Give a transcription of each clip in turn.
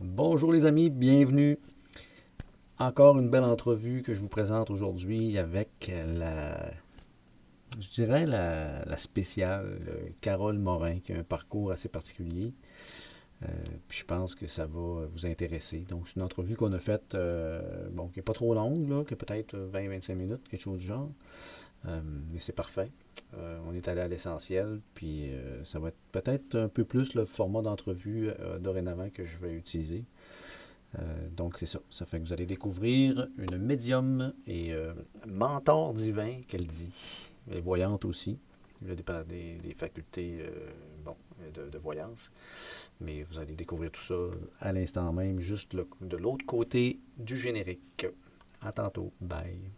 Bonjour les amis, bienvenue. Encore une belle entrevue que je vous présente aujourd'hui avec la spéciale Carole Morin, qui a un parcours assez particulier. Puis je pense que ça va vous intéresser. Donc c'est une entrevue qu'on a faite, bon, qui n'est pas trop longue, là, qui est peut-être 20-25 minutes, quelque chose du genre. Mais c'est parfait. On est allé à l'essentiel, puis ça va être peut-être un peu plus le format d'entrevue dorénavant que je vais utiliser. Donc c'est ça. Ça fait que vous allez découvrir une médium et mentor divin qu'elle dit. Elle est voyante aussi. Il y a des facultés bon, de voyance. Mais vous allez découvrir tout ça à l'instant même, juste de l'autre côté du générique. À tantôt. Bye.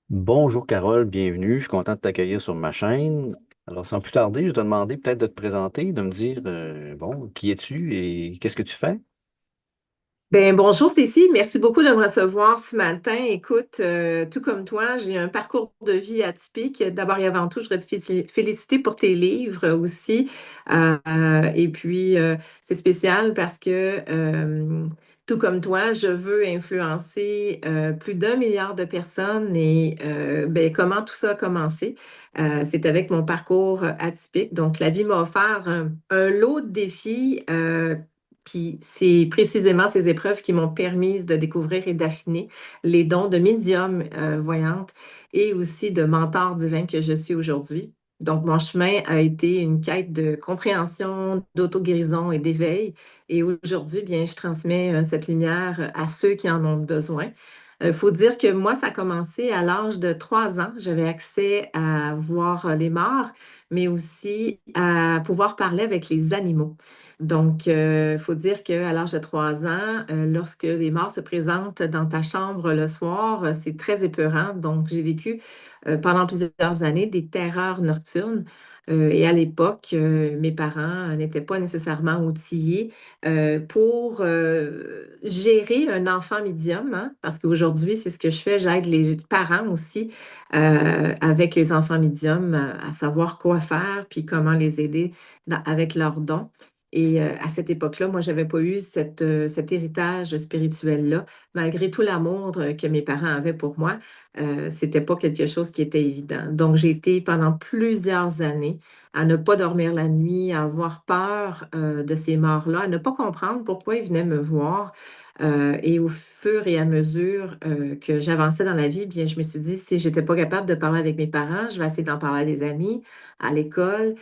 Bonjour Carole, bienvenue. Je suis content de t'accueillir sur ma chaîne. Alors sans plus tarder, je vais te demander peut-être de te présenter, de me dire, bon, qui es-tu et qu'est-ce que tu fais? Ben, bonjour Stécie, merci beaucoup de me recevoir ce matin. Écoute, tout comme toi, j'ai un parcours de vie atypique. D'abord et avant tout, je voudrais te féliciter pour tes livres aussi. Et puis, c'est spécial parce que, tout comme toi, je veux influencer plus d'1 milliard de personnes. Et ben, comment tout ça a commencé? C'est avec mon parcours atypique. Donc, la vie m'a offert un lot de défis. Puis c'est précisément ces épreuves qui m'ont permis de découvrir et d'affiner les dons de médium voyante et aussi de mentor divin que je suis aujourd'hui. Donc, mon chemin a été une quête de compréhension, d'auto-guérison et d'éveil. Et aujourd'hui, bien, je transmets cette lumière à ceux qui en ont besoin. Il faut dire que moi, ça a commencé à l'âge de 3 ans. J'avais accès à voir les morts, mais aussi à pouvoir parler avec les animaux. Donc, il faut dire qu'à l'âge de 3 ans, lorsque les morts se présentent dans ta chambre le soir, c'est très épeurant. Donc, j'ai vécu pendant plusieurs années des terreurs nocturnes. Et à l'époque, mes parents n'étaient pas nécessairement outillés pour gérer un enfant médium, hein, parce qu'aujourd'hui, c'est ce que je fais. J'aide les parents aussi avec les enfants médiums à savoir quoi faire puis comment les aider avec leurs dons. Et à cette époque-là, moi, je n'avais pas eu cet héritage spirituel-là. Malgré tout l'amour que mes parents avaient pour moi, c'était pas quelque chose qui était évident. Donc, j'ai été pendant plusieurs années à ne pas dormir la nuit, à avoir peur de ces morts-là, à ne pas comprendre pourquoi ils venaient me voir. Et au fur et à mesure que j'avançais dans la vie, bien, je me suis dit, si j'étais pas capable de parler avec mes parents, je vais essayer d'en parler à des amis, à l'école.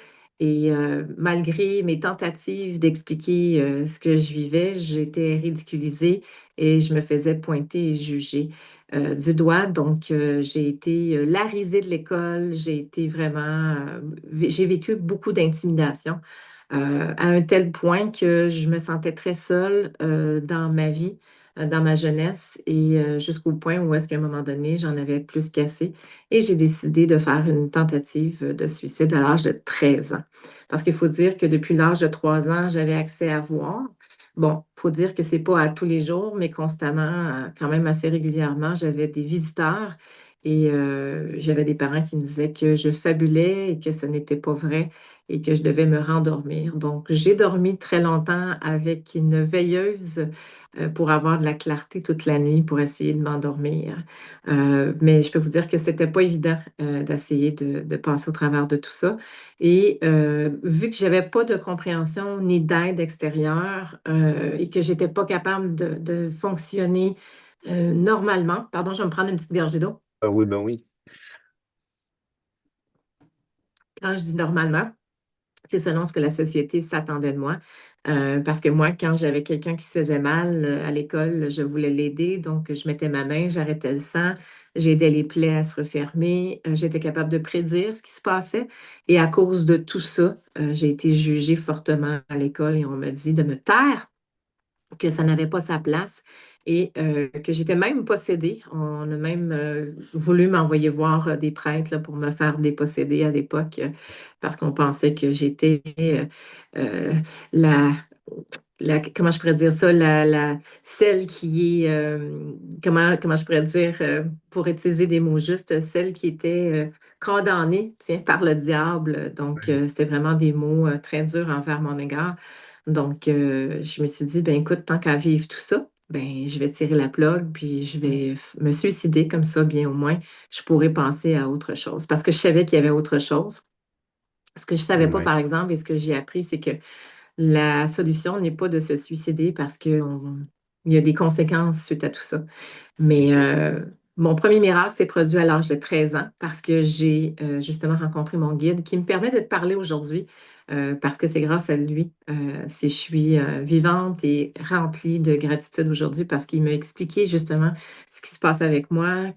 Et malgré mes tentatives d'expliquer ce que je vivais, j'étais ridiculisée et je me faisais pointer et juger du doigt. Donc, j'ai été la risée de l'école. J'ai été vraiment, j'ai vécu beaucoup d'intimidation à un tel point que je me sentais très seule dans ma vie, dans ma jeunesse et jusqu'au point où est-ce qu'à un moment donné, j'en avais plus qu'assez et j'ai décidé de faire une tentative de suicide à l'âge de 13 ans. Parce qu'il faut dire que depuis l'âge de 3 ans, j'avais accès à voir. Bon, il faut dire que c'est pas à tous les jours, mais constamment, quand même assez régulièrement, j'avais des visiteurs et j'avais des parents qui me disaient que je fabulais et que ce n'était pas vrai et que je devais me rendormir. Donc, j'ai dormi très longtemps avec une veilleuse pour avoir de la clarté toute la nuit pour essayer de m'endormir. Mais je peux vous dire que c'était pas évident d'essayer de passer au travers de tout ça. Et vu que j'avais pas de compréhension ni d'aide extérieure et que j'étais pas capable de fonctionner normalement, pardon, je vais me prendre une petite gorgée d'eau. Oui, ben oui. Quand je dis normalement, c'est selon ce que la société s'attendait de moi. Parce que moi, quand j'avais quelqu'un qui se faisait mal à l'école, je voulais l'aider. Donc, je mettais ma main, j'arrêtais le sang, j'aidais les plaies à se refermer. J'étais capable de prédire ce qui se passait. Et à cause de tout ça, j'ai été jugée fortement à l'école et on me dit de me taire, que ça n'avait pas sa place et que j'étais même possédée. On a même voulu m'envoyer voir des prêtres là, pour me faire déposséder à l'époque parce qu'on pensait que j'étais euh, la, comment je pourrais dire ça, celle qui est, comment je pourrais dire, pour utiliser des mots justes, celle qui était condamnée, tiens, par le diable. Donc, c'était vraiment des mots très durs envers mon égard. Donc, je me suis dit, ben écoute, tant qu'à vivre tout ça, ben je vais tirer la plug, puis je vais me suicider comme ça, bien au moins, je pourrais penser à autre chose. Parce que je savais qu'il y avait autre chose. Ce que je ne savais pas, Oui, par exemple, et ce que j'ai appris, c'est que la solution n'est pas de se suicider parce qu'il y a des conséquences suite à tout ça. Mais mon premier miracle s'est produit à l'âge de 13 ans parce que j'ai justement rencontré mon guide qui me permet de te parler aujourd'hui parce que c'est grâce à lui si je suis vivante et remplie de gratitude aujourd'hui parce qu'il m'a expliqué justement ce qui se passe avec moi,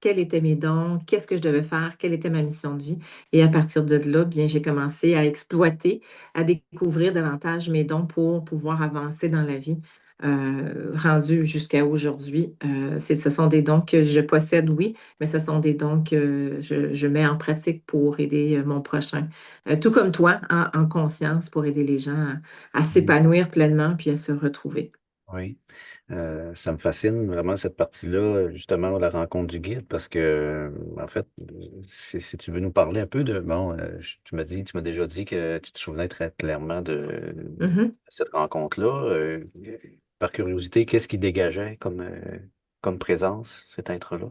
quels étaient mes dons, qu'est-ce que je devais faire, quelle était ma mission de vie. Et à partir de là, bien, j'ai commencé à exploiter, à découvrir davantage mes dons pour pouvoir avancer dans la vie, rendu jusqu'à aujourd'hui. Ce sont des dons que je possède, oui, mais ce sont des dons que je mets en pratique pour aider mon prochain. Tout comme toi, en conscience, pour aider les gens à oui. s'épanouir pleinement puis à se retrouver. Oui. Ça me fascine vraiment cette partie-là, justement, la rencontre du guide, parce que, en fait, si tu veux nous parler un peu de, bon, tu m'as déjà dit que tu te souvenais très clairement de Mhm. cette rencontre-là. Par curiosité, qu'est-ce qui dégageait comme présence, cet être-là?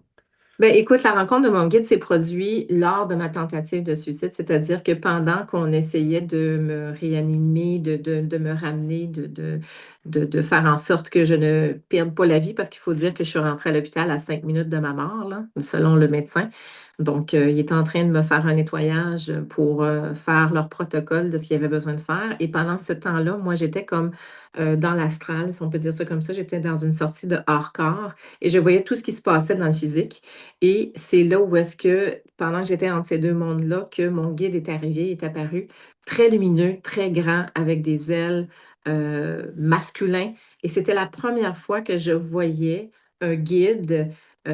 Ben, écoute, la rencontre de mon guide s'est produite lors de ma tentative de suicide, c'est-à-dire que pendant qu'on essayait de me réanimer, de me ramener, de faire en sorte que je ne perde pas la vie, parce qu'il faut dire que je suis rentrée à l'hôpital à 5 minutes de ma mort, là, selon le médecin. Donc, il était en train de me faire un nettoyage pour faire leur protocole de ce qu'il y avait besoin de faire. Et pendant ce temps-là, moi, j'étais comme dans l'astral, si on peut dire ça comme ça. J'étais dans une sortie de hors-corps et je voyais tout ce qui se passait dans le physique. Et c'est là où est-ce que, pendant que j'étais entre ces deux mondes-là, que mon guide est arrivé, est apparu, très lumineux, très grand, avec des ailes masculins. Et c'était la première fois que je voyais un guide,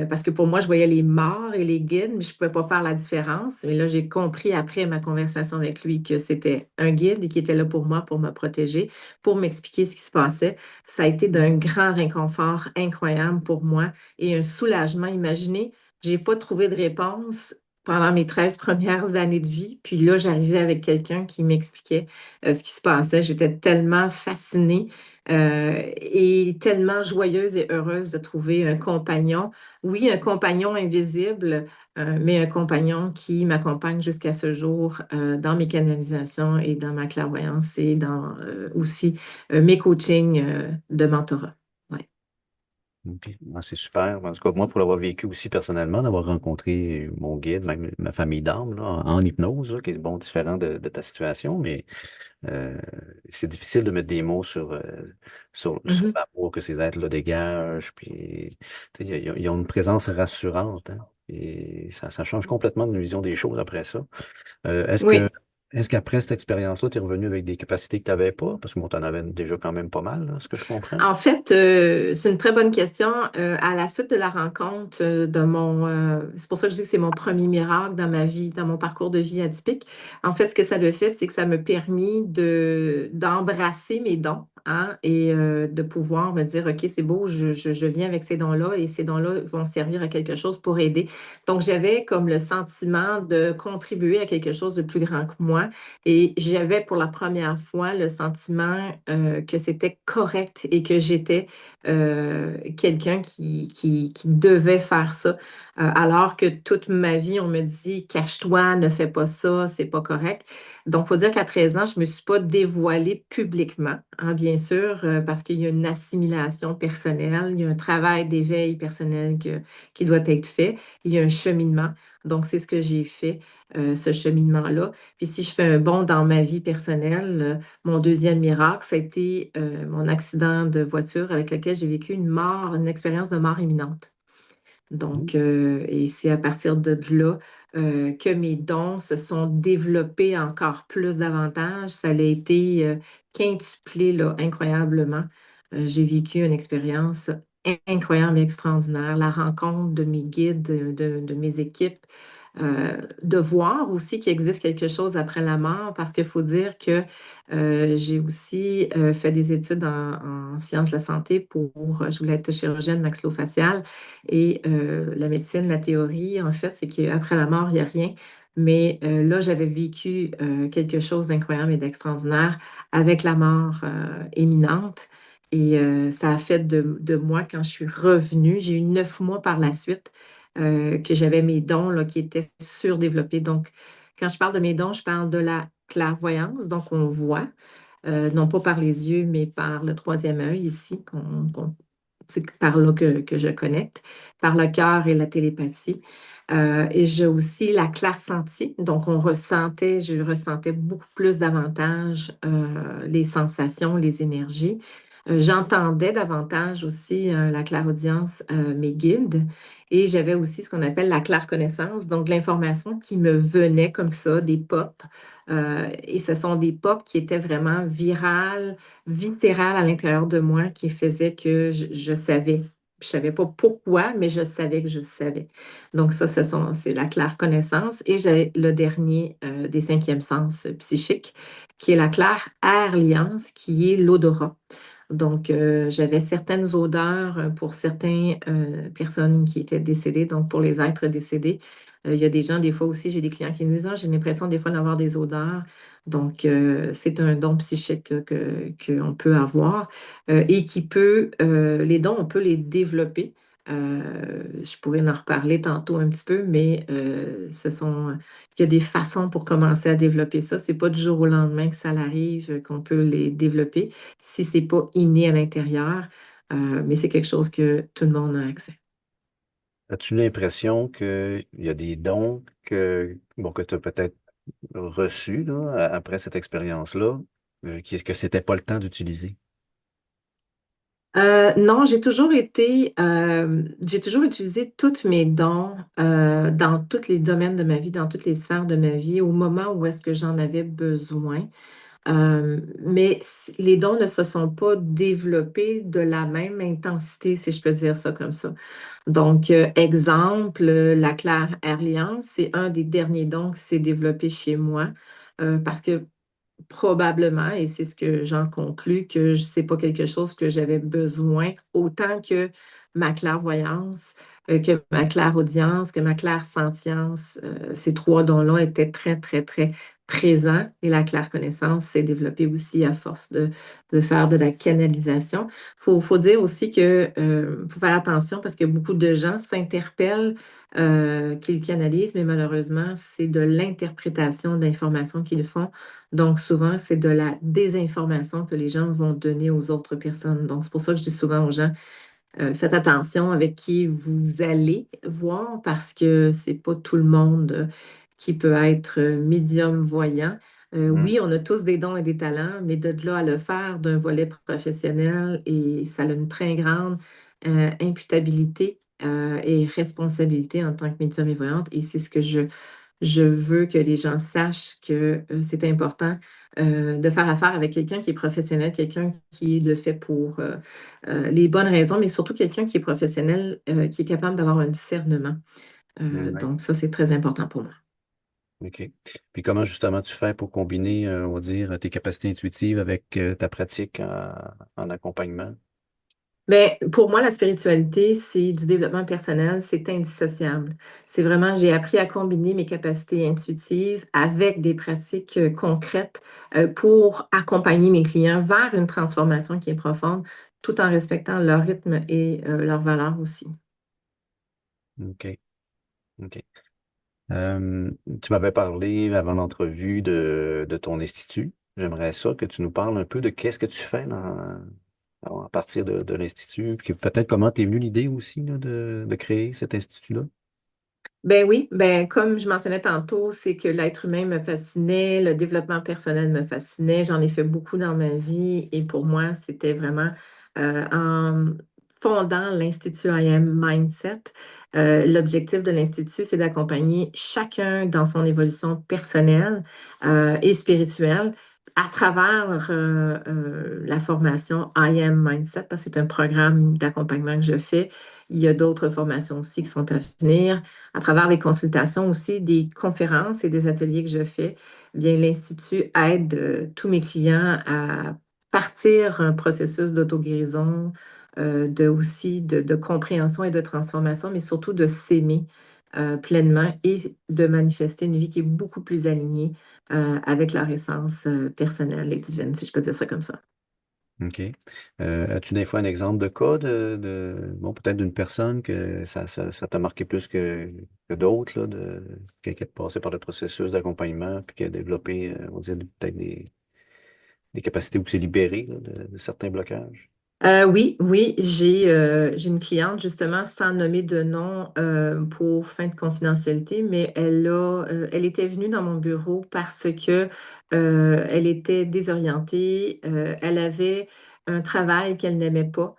parce que pour moi, je voyais les morts et les guides, mais je ne pouvais pas faire la différence. Mais là, j'ai compris après ma conversation avec lui que c'était un guide et qui était là pour moi, pour me protéger, pour m'expliquer ce qui se passait. Ça a été d'un grand réconfort incroyable pour moi et un soulagement. Imaginez, j'ai pas trouvé de réponse pendant mes 13 premières années de vie. Puis là, j'arrivais avec quelqu'un qui m'expliquait ce qui se passait. J'étais tellement fascinée et tellement joyeuse et heureuse de trouver un compagnon. Oui, un compagnon invisible, mais un compagnon qui m'accompagne jusqu'à ce jour dans mes canalisations et dans ma clairvoyance et dans aussi mes coachings de mentorat. Ouais. OK. Ah, c'est super. En tout cas, moi, pour l'avoir vécu aussi personnellement, d'avoir rencontré mon guide, même ma famille d'âme, là, en hypnose, là, qui est bon, différent de ta situation, mais Euh, c'est difficile de mettre des mots sur Mhm. l'amour que ces êtres-là dégagent. Puis, tu sais, ils ont une présence rassurante, hein, et ça change complètement de vision des choses après ça. Euh, est-ce que, Oui. est-ce qu'après cette expérience-là, tu es revenu avec des capacités que tu n'avais pas? Parce que moi, tu en avais déjà quand même pas mal, là, ce que je comprends. En fait, c'est une très bonne question. À la suite de la rencontre c'est pour ça que je dis que c'est mon premier miracle dans ma vie, dans mon parcours de vie atypique. En fait, ce que ça le fait, c'est que ça m'a permis d'embrasser mes dons, hein, et de pouvoir me dire, OK, c'est beau, je viens avec ces dons-là et ces dons-là vont servir à quelque chose pour aider. Donc, j'avais comme le sentiment de contribuer à quelque chose de plus grand que moi. Et j'avais pour la première fois le sentiment que c'était correct et que j'étais quelqu'un qui devait faire ça. Alors que toute ma vie, on me dit, cache-toi, ne fais pas ça, c'est pas correct. Donc, il faut dire qu'à 13 ans, je ne me suis pas dévoilée publiquement, hein, bien sûr, parce qu'il y a une assimilation personnelle, il y a un travail d'éveil personnel qui doit être fait, il y a un cheminement. Donc, c'est ce que j'ai fait, ce cheminement-là. Puis si je fais un bond dans ma vie personnelle, mon deuxième miracle, ça a été mon accident de voiture avec lequel j'ai vécu une expérience de mort imminente. Donc, et c'est à partir de là que mes dons se sont développés encore plus davantage. Ça a été quintuplé là, incroyablement. J'ai vécu une expérience incroyable et extraordinaire. La rencontre de mes guides, de mes équipes, de voir aussi qu'il existe quelque chose après la mort, parce qu'il faut dire que j'ai aussi fait des études en sciences de la santé je voulais être chirurgienne maxillofaciale et la médecine, la théorie, en fait, c'est qu'après la mort, il n'y a rien. Mais là, j'avais vécu quelque chose d'incroyable et d'extraordinaire avec la mort imminente. Et ça a fait de moi, quand je suis revenue, j'ai eu 9 mois par la suite que j'avais mes dons là, qui étaient surdéveloppés. Donc, quand je parle de mes dons, je parle de la clairvoyance. Donc, on voit, non pas par les yeux, mais par le troisième œil ici, c'est par là que je connecte, par le cœur et la télépathie. Et j'ai aussi la clair-senti. Donc, je ressentais beaucoup plus davantage les sensations, les énergies. J'entendais davantage aussi la clairaudience, mes guides. Et j'avais aussi ce qu'on appelle la clair-connaissance, donc de l'information qui me venait comme ça, des pops. Et ce sont des pops qui étaient vraiment virales, viscérales à l'intérieur de moi, qui faisaient que je savais. Je ne savais pas pourquoi, mais je savais que je savais. Donc ça, c'est la claire connaissance. Et j'ai le dernier des cinquièmes sens psychiques, qui est la claire alliance, qui est l'odorat. Donc, j'avais certaines odeurs pour certaines personnes qui étaient décédées, donc pour les êtres décédés. Il y a des gens, des fois aussi, j'ai des clients qui me disent, ah, j'ai l'impression des fois d'avoir des odeurs. Donc, c'est un don psychique qu'on peut avoir et les dons, on peut les développer. Je pourrais en reparler tantôt un petit peu, mais il y a des façons pour commencer à développer ça. C'est pas du jour au lendemain que ça arrive, qu'on peut les développer si c'est pas inné à l'intérieur, mais c'est quelque chose que tout le monde a accès. As-tu l'impression qu'il y a des dons que tu as peut-être reçus là, après cette expérience-là, que c'était pas le temps d'utiliser? Non, j'ai toujours utilisé tous mes dons dans tous les domaines de ma vie, dans toutes les sphères de ma vie, au moment où est-ce que j'en avais besoin. Mais les dons ne se sont pas développés de la même intensité, si je peux dire ça comme ça. Donc, exemple, la Claire Alliance, c'est un des derniers dons qui s'est développé chez moi parce que probablement, et c'est ce que j'en conclus, que ce n'est pas quelque chose que j'avais besoin autant que ma clairvoyance, que ma clairaudience, que ma clairsentience. Ces trois dons-là étaient très, très, très présents et la clairconnaissance s'est développée aussi à force de faire de la canalisation. Faut dire aussi que faut faire attention parce que beaucoup de gens s'interpellent qu'ils canalisent, mais malheureusement, c'est de l'interprétation d'informations qu'ils font. Donc, souvent, c'est de la désinformation que les gens vont donner aux autres personnes. Donc, c'est pour ça que je dis souvent aux gens, faites attention avec qui vous allez voir parce que c'est pas tout le monde qui peut être médium voyant. Hmm. Oui, on a tous des dons et des talents, mais de là à le faire d'un volet professionnel et ça a une très grande imputabilité et responsabilité en tant que médium et voyante. Et c'est ce que je veux que les gens sachent que c'est important de faire affaire avec quelqu'un qui est professionnel, quelqu'un qui le fait pour les bonnes raisons, mais surtout quelqu'un qui est professionnel, qui est capable d'avoir un discernement. Ouais. Donc, ça, c'est très important pour moi. OK. Puis comment justement tu fais pour combiner, on va dire, tes capacités intuitives avec ta pratique en accompagnement? Mais pour moi, la spiritualité, c'est du développement personnel, c'est indissociable. C'est vraiment, j'ai appris à combiner mes capacités intuitives avec des pratiques concrètes pour accompagner mes clients vers une transformation qui est profonde, tout en respectant leur rythme et leurs valeurs aussi. OK. OK. Tu m'avais parlé avant l'entrevue de ton institut. J'aimerais ça que tu nous parles un peu de qu'est-ce que tu fais à partir de l'institut, puis peut-être comment t'es venu l'idée aussi là, de créer cet institut-là. Ben oui, ben comme je mentionnais tantôt, c'est que l'être humain me fascinait, le développement personnel me fascinait. J'en ai fait beaucoup dans ma vie et pour moi, c'était vraiment en fondant l'Institut I Am Mindset. L'objectif de l'Institut, c'est d'accompagner chacun dans son évolution personnelle et spirituelle. à travers la formation I Am Mindset, parce que c'est un programme d'accompagnement que je fais, il y a d'autres formations aussi qui sont à venir. À travers les consultations aussi, des conférences et des ateliers que je fais, bien, l'Institut aide tous mes clients à partir un processus d'auto-guérison, de compréhension et de transformation, mais surtout de s'aimer pleinement et de manifester une vie qui est beaucoup plus alignée avec leur essence personnelle et divine, si je peux dire ça comme ça. OK. As-tu des fois un exemple de cas bon, peut-être d'une personne que ça t'a marqué plus que d'autres, là, qui a passé par le processus d'accompagnement, puis qui a développé, on va dire, peut-être des capacités où s'est libéré là, de certains blocages? Oui, oui, j'ai une cliente justement sans nommer de nom pour fin de confidentialité, mais elle était venue dans mon bureau parce que elle était désorientée, elle avait un travail qu'elle n'aimait pas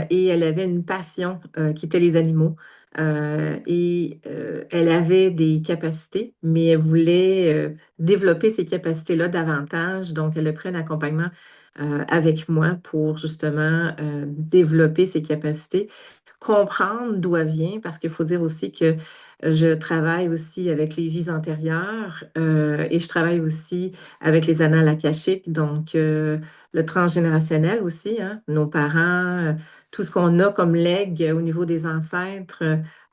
et elle avait une passion qui était les animaux. Elle avait des capacités, mais elle voulait développer ces capacités-là davantage. Donc, elle a pris un accompagnement avec moi pour justement développer ses capacités, comprendre d'où elle vient, parce qu'il faut dire aussi que je travaille aussi avec les vies antérieures et je travaille aussi avec les annales akashiques, donc le transgénérationnel aussi, hein, nos parents, tout ce qu'on a comme legs au niveau des ancêtres,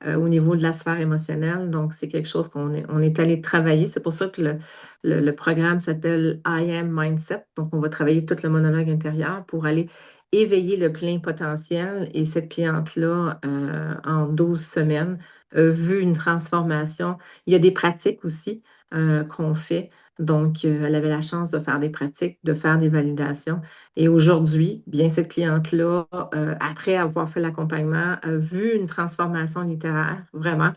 au niveau de la sphère émotionnelle. Donc, c'est quelque chose on est allé travailler. C'est pour ça que le programme s'appelle I Am Mindset. Donc, on va travailler tout le monologue intérieur pour aller éveiller le plein potentiel. Et cette cliente-là, en 12 semaines, a vu une transformation. Il y a des pratiques aussi qu'on fait. Donc, elle avait la chance de faire des pratiques, de faire des validations. Et aujourd'hui, bien, cette cliente-là, après avoir fait l'accompagnement, a vu une transformation littéraire, vraiment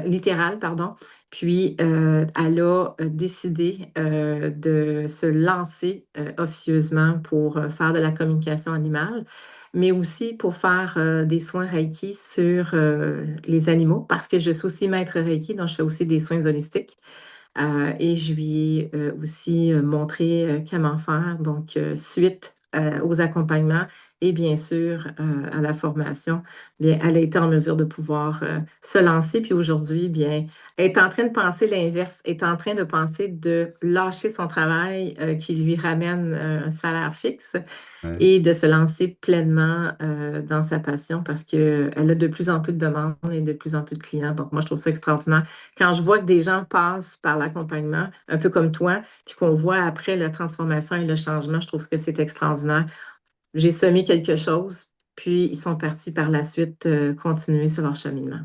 littérale, pardon. Puis, elle a décidé de se lancer officieusement pour faire de la communication animale, mais aussi pour faire des soins Reiki sur les animaux, parce que je suis aussi maître Reiki, donc je fais aussi des soins holistiques. Et je lui ai aussi montré comment faire, donc suite aux accompagnements et bien sûr à la formation, bien, elle a été en mesure de pouvoir se lancer. Puis aujourd'hui, bien, elle est en train de penser l'inverse, elle est en train de penser de lâcher son travail qui lui ramène un salaire fixe Ouais. et de se lancer pleinement dans sa passion parce qu'elle a de plus en plus de demandes et de plus en plus de clients. Donc, moi, je trouve ça extraordinaire. Quand je vois que des gens passent par l'accompagnement, un peu comme toi, puis qu'on voit après la transformation et le changement, je trouve que c'est extraordinaire. J'ai semé quelque chose, puis ils sont partis par la suite continuer sur leur cheminement.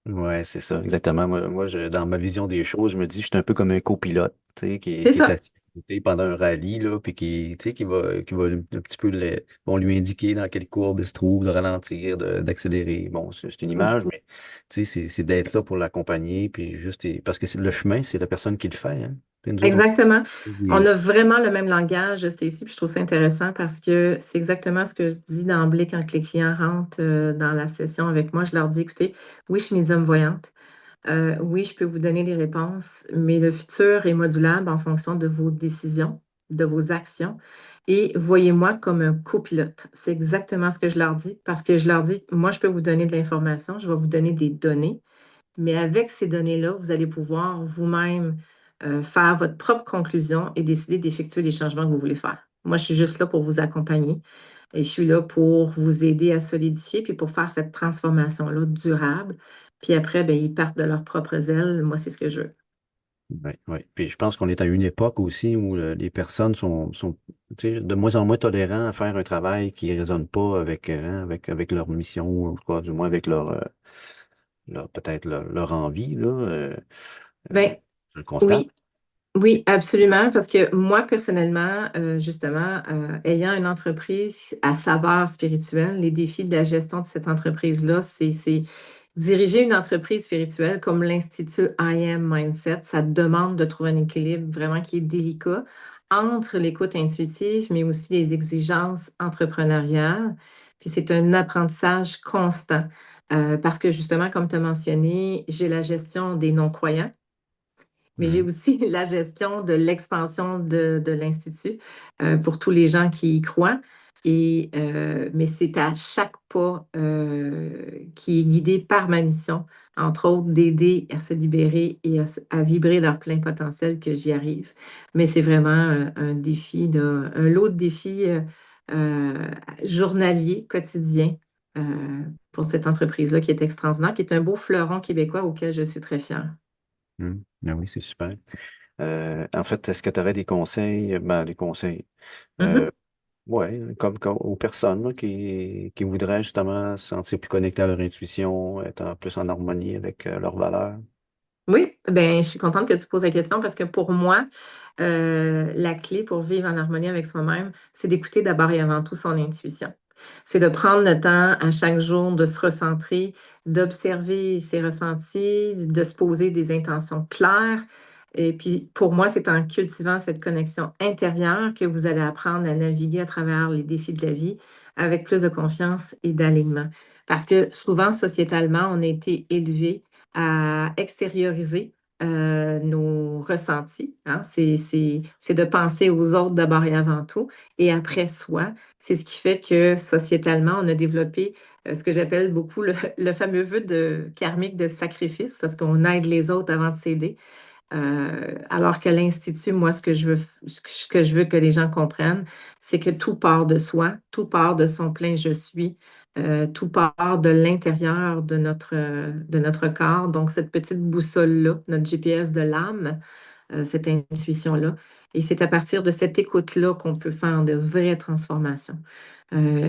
Ouais, c'est ça, exactement. Dans ma vision des choses, je me dis, je suis un peu comme un copilote, tu sais, C'est qui est ça. assis à côté pendant un rallye, là, puis tu sais, qui va un petit peu vont lui indiquer dans quelle courbe il se trouve, de ralentir, d'accélérer. Bon, c'est une image, mais tu sais, c'est d'être là pour l'accompagner, puis juste, parce que le chemin, c'est la personne qui le fait, hein. Puis nous autres, Exactement. On on... a vraiment le même langage, Stécie, puis je trouve ça intéressant parce que c'est exactement ce que je dis d'emblée quand les clients rentrent dans la session avec moi. Je leur dis, écoutez, oui, je suis médium voyante. Oui, je peux vous donner des réponses, mais le futur est modulable en fonction de vos décisions, de vos actions. Et voyez-moi comme un copilote. C'est exactement ce que je leur dis parce que je leur dis, moi, je peux vous donner de l'information, je vais vous donner des données. Mais avec ces données-là, vous allez pouvoir vous-même faire votre propre conclusion et décider d'effectuer les changements que vous voulez faire. Moi, je suis juste là pour vous accompagner et je suis là pour vous aider à solidifier puis pour faire cette transformation-là durable. Puis après, ben, ils partent de leurs propres ailes. Moi, c'est ce que je veux. Oui, oui. Puis je pense qu'on est à une époque aussi où les personnes sont tu sais, de moins en moins tolérants à faire un travail qui ne résonne pas avec leur mission, ou quoi, du moins avec peut-être leur envie, là. Euh, Ben, je le constate. oui, oui, absolument, parce que moi, personnellement, justement, ayant une entreprise à saveur spirituelle, les défis de la gestion de cette entreprise-là, c'est diriger une entreprise spirituelle comme l'Institut I Am Mindset. Ça demande de trouver un équilibre vraiment qui est délicat entre l'écoute intuitive, mais aussi les exigences entrepreneuriales. Puis c'est un apprentissage constant, parce que justement, comme tu as mentionné, j'ai la gestion des non-croyants Mais j'ai Mhm. aussi la gestion de l'expansion de l'Institut pour tous les gens qui y croient. Mais c'est à chaque pas qui est guidé par ma mission, entre autres d'aider à se libérer et à vibrer leur plein potentiel que j'y arrive. Mais c'est vraiment un défi, un lot de défis euh, journaliers, quotidiens euh, pour cette entreprise-là qui est extraordinaire, qui est un beau fleuron québécois auquel je suis très fière. Mhm. Ah oui, c'est super. En fait, est-ce que tu aurais des conseils? Ben, des conseils. Euh, Mhm. ouais, comme aux personnes là, qui voudraient justement se sentir plus connectées à leur intuition, être plus en harmonie avec leurs valeurs. Oui, ben, je suis contente que tu poses la question parce que pour moi, la clé pour vivre en harmonie avec soi-même, c'est d'écouter d'abord et avant tout son intuition. C'est de prendre le temps à chaque jour de se recentrer, d'observer ses ressentis, de se poser des intentions claires. Et puis, pour moi, c'est en cultivant cette connexion intérieure que vous allez apprendre à naviguer à travers les défis de la vie avec plus de confiance et d'alignement. Parce que souvent, sociétalement, on a été élevé à extérioriser nos ressentis, hein. C'est de penser aux autres d'abord et avant tout, et après soi. C'est ce qui fait que sociétalement, on a développé ce que j'appelle beaucoup le fameux vœu karmique de sacrifice, parce qu'on aide les autres avant de s'aider. Alors qu'à l'Institut, moi, ce que je veux que les gens comprennent, c'est que tout part de soi, tout part de son plein je suis, tout part de l'intérieur de notre corps. Donc, cette petite boussole-là, notre GPS de l'âme, cette intuition-là. Et c'est à partir de cette écoute-là qu'on peut faire de vraies transformations.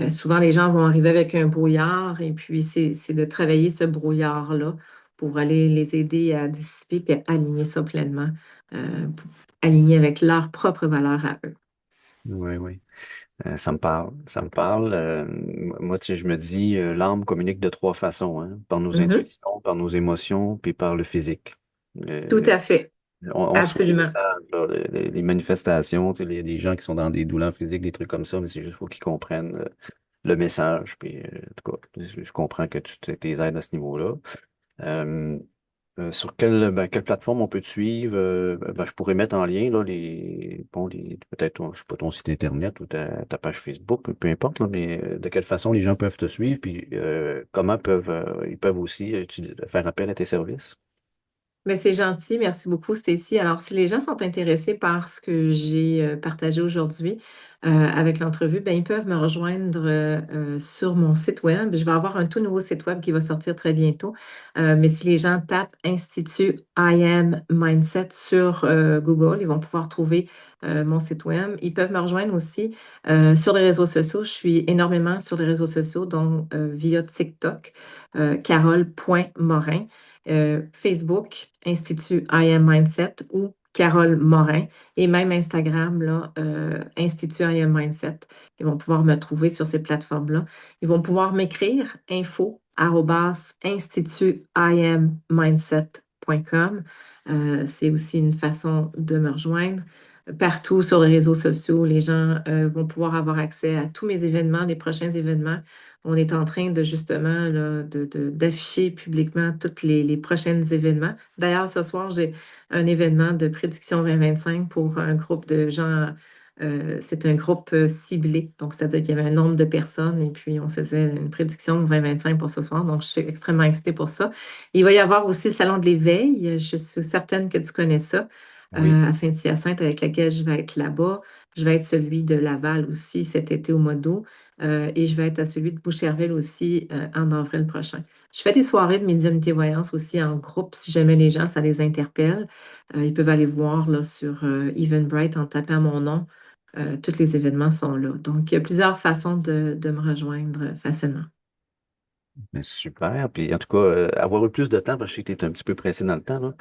Souvent, les gens vont arriver avec un brouillard et puis c'est de travailler ce brouillard-là pour aller les aider à dissiper et à aligner ça pleinement, pour aligner avec leurs propres valeurs à eux. Oui, oui. Ça me parle. Ça me parle. Moi, tu sais, je me dis, l'âme communique de trois façons, hein, par nos Mhm. intuitions, par nos émotions, puis par le physique. Tout Le- à fait, on reçoit les absolument. messages, là, les manifestations, tu sais, il y a des gens qui sont dans des douleurs physiques, des trucs comme ça, mais c'est juste faut qu'ils comprennent le message. Puis, en tout cas, je comprends que tu t'es aides à ce niveau-là. Euh, sur quelle plateforme on peut te suivre? Ben, je pourrais mettre en lien là, peut-être, je sais pas, ton site Internet ou ta page Facebook, peu importe, là, mais de quelle façon les gens peuvent te suivre, puis comment ils peuvent aussi faire appel à tes services? Mais c'est gentil, merci beaucoup, Stécie. Alors, si les gens sont intéressés par ce que j'ai partagé aujourd'hui avec l'entrevue, ben, ils peuvent me rejoindre sur mon site web. Je vais avoir un tout nouveau site web qui va sortir très bientôt. Mais si les gens tapent Institut I Am Mindset sur Google, ils vont pouvoir trouver mon site web. Ils peuvent me rejoindre aussi sur les réseaux sociaux. Je suis énormément sur les réseaux sociaux, donc via TikTok, carole.morin. Facebook, Institut I Am Mindset ou Carole Morin et même Instagram, là, Institut I Am Mindset. Ils vont pouvoir me trouver sur ces plateformes-là. Ils vont pouvoir m'écrire info@institutiammindset.com. C'est aussi une façon de me rejoindre. Partout sur les réseaux sociaux, les gens vont pouvoir avoir accès à tous mes événements, les prochains événements. On est en train de justement là, d'afficher publiquement tous les prochains événements. D'ailleurs, ce soir, j'ai un événement de prédiction 2025 pour un groupe de gens. C'est un groupe ciblé, donc c'est-à-dire qu'il y avait un nombre de personnes et puis on faisait une prédiction 2025 pour ce soir, donc je suis extrêmement excitée pour ça. Il va y avoir aussi le Salon de l'éveil, je suis certaine que tu connais ça, Oui. à Saint-Hyacinthe, avec lequel je vais être là-bas. Je vais être celui de Laval aussi cet été au mois d'août. Et je vais être à celui de Boucherville aussi en avril prochain. Je fais des soirées de médiumnité voyance aussi en groupe si jamais les gens, ça les interpelle. Ils peuvent aller voir là, sur Eventbrite en tapant mon nom. Tous les événements sont là. Donc, il y a plusieurs façons de me rejoindre facilement. Ben, super. Puis en tout cas, avoir eu plus de temps, parce que je sais que tu es un petit peu pressé dans le temps, là,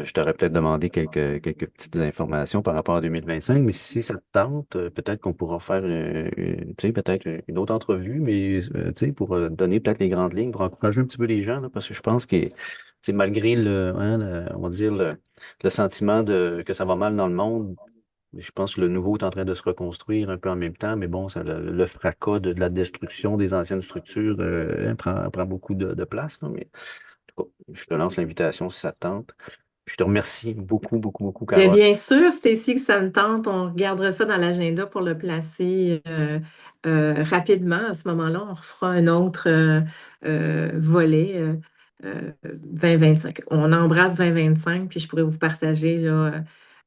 je t'aurais peut-être demandé quelques petites informations par rapport à 2025, mais si ça te tente, peut-être qu'on pourra faire tu sais, peut-être une autre entrevue, mais tu sais, pour donner peut-être les grandes lignes, pour encourager un petit peu les gens, là, parce que je pense que c'est malgré on va dire le sentiment que ça va mal dans le monde. Je pense que le nouveau est en train de se reconstruire un peu en même temps, mais bon, le fracas de la destruction des anciennes structures prend beaucoup de place, là, mais en tout cas, je te lance l'invitation si ça te tente. Je te remercie beaucoup, beaucoup, beaucoup, Bien, Carole. bien sûr, c'est ici que ça me tente. On regardera ça dans l'agenda pour le placer rapidement. À ce moment-là, on refera un autre volet 2025. On embrasse 2025, puis je pourrais vous partager là,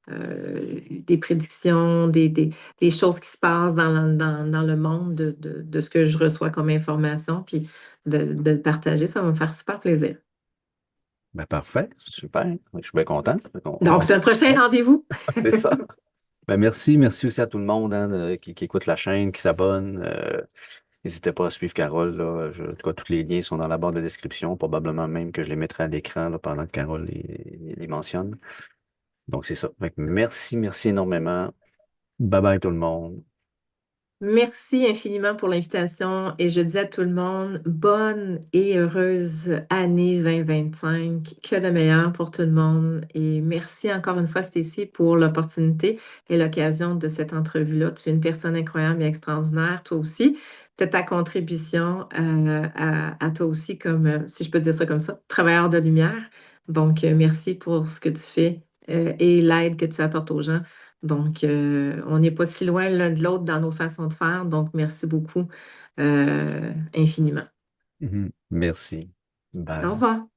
des prédictions, des choses qui se passent dans le monde de ce que je reçois comme information, puis de le partager. Ça va me faire super plaisir. Ben, parfait, super. Je suis bien content. Donc, c'est un prochain rendez-vous. C'est ça. Ben, merci, merci aussi à tout le monde hein, qui écoute la chaîne, qui s'abonne. N'hésitez pas à suivre Carole. Là. En tout cas, tous les liens sont dans la barre de description, probablement même que je les mettrai à l'écran là, pendant que Carole les mentionne. Donc, c'est ça. Fait que merci, merci énormément. Bye bye tout le monde. Merci infiniment pour l'invitation et je dis à tout le monde, bonne et heureuse année 2025, que le meilleur pour tout le monde et merci encore une fois Stécie pour l'opportunité et l'occasion de cette entrevue-là. Tu es une personne incroyable et extraordinaire, toi aussi. De ta contribution à toi aussi comme, si je peux dire ça comme ça, travailleur de lumière. Donc, merci pour ce que tu fais et l'aide que tu apportes aux gens. Donc, on n'est pas si loin l'un de l'autre dans nos façons de faire. Donc, merci beaucoup infiniment. Mhm. Merci. Au Bye. revoir.